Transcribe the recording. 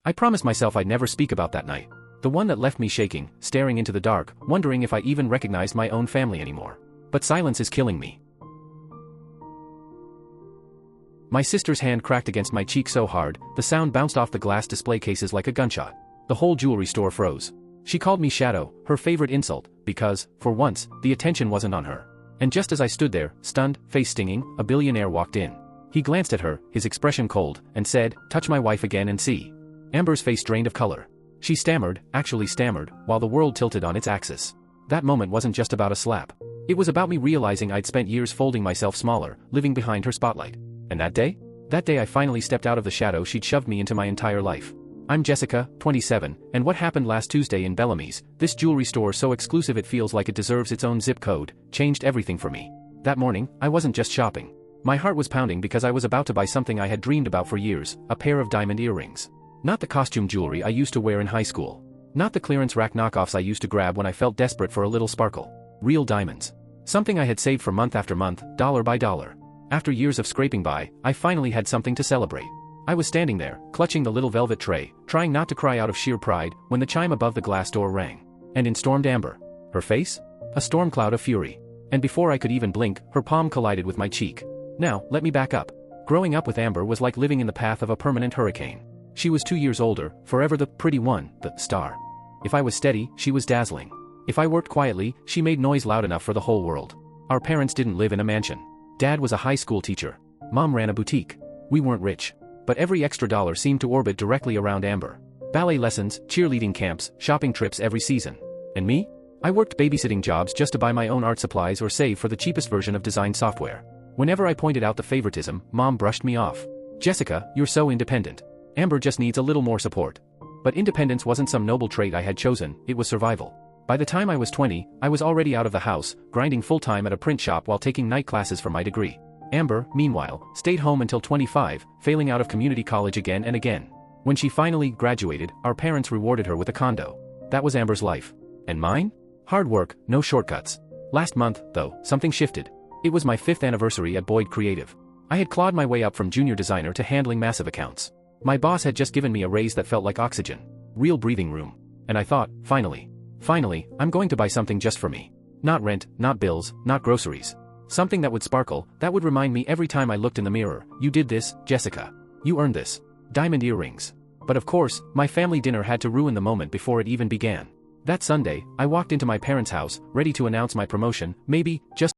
I promised myself I'd never speak about that night. The one that left me shaking, staring into the dark, wondering if I even recognized my own family anymore. But silence is killing me. My sister's hand cracked against my cheek so hard, the sound bounced off the glass display cases like a gunshot. The whole jewelry store froze. She called me Shadow, her favorite insult, because, for once, the attention wasn't on her. And just as I stood there, stunned, face stinging, a billionaire walked in. He glanced at her, his expression cold, and said, "Touch my wife again and see." Amber's face drained of color. She stammered, actually stammered, while the world tilted on its axis. That moment wasn't just about a slap. It was about me realizing I'd spent years folding myself smaller, living behind her spotlight. And that day? That day I finally stepped out of the shadow she'd shoved me into my entire life. I'm Jessica, 27, and what happened last Tuesday in Bellamy's, this jewelry store so exclusive it feels like it deserves its own zip code, changed everything for me. That morning, I wasn't just shopping. My heart was pounding because I was about to buy something I had dreamed about for years, a pair of diamond earrings. Not the costume jewelry I used to wear in high school. Not the clearance rack knockoffs I used to grab when I felt desperate for a little sparkle. Real diamonds. Something I had saved for month after month, dollar by dollar. After years of scraping by, I finally had something to celebrate. I was standing there, clutching the little velvet tray, trying not to cry out of sheer pride, when the chime above the glass door rang. And in stormed Amber. Her face? A storm cloud of fury. And before I could even blink, her palm collided with my cheek. Now, let me back up. Growing up with Amber was like living in the path of a permanent hurricane. She was 2 years older, forever the pretty one, the star. If I was steady, she was dazzling. If I worked quietly, she made noise loud enough for the whole world. Our parents didn't live in a mansion. Dad was a high school teacher. Mom ran a boutique. We weren't rich. But every extra dollar seemed to orbit directly around Amber. Ballet lessons, cheerleading camps, shopping trips every season. And me? I worked babysitting jobs just to buy my own art supplies or save for the cheapest version of design software. Whenever I pointed out the favoritism, Mom brushed me off. "Jessica, you're so independent. Amber just needs a little more support." But independence wasn't some noble trait I had chosen, it was survival. By the time I was 20, I was already out of the house, grinding full-time at a print shop while taking night classes for my degree. Amber, meanwhile, stayed home until 25, failing out of community college again and again. When she finally graduated, our parents rewarded her with a condo. That was Amber's life. And mine? Hard work, no shortcuts. Last month, though, something shifted. It was my 5th anniversary at Boyd Creative. I had clawed my way up from junior designer to handling massive accounts. My boss had just given me a raise that felt like oxygen. Real breathing room. And I thought, finally, I'm going to buy something just for me. Not rent, not bills, not groceries. Something that would sparkle, that would remind me every time I looked in the mirror, "You did this, Jessica. You earned this." Diamond earrings. But of course, my family dinner had to ruin the moment before it even began. That Sunday, I walked into my parents' house, ready to announce my promotion, maybe, just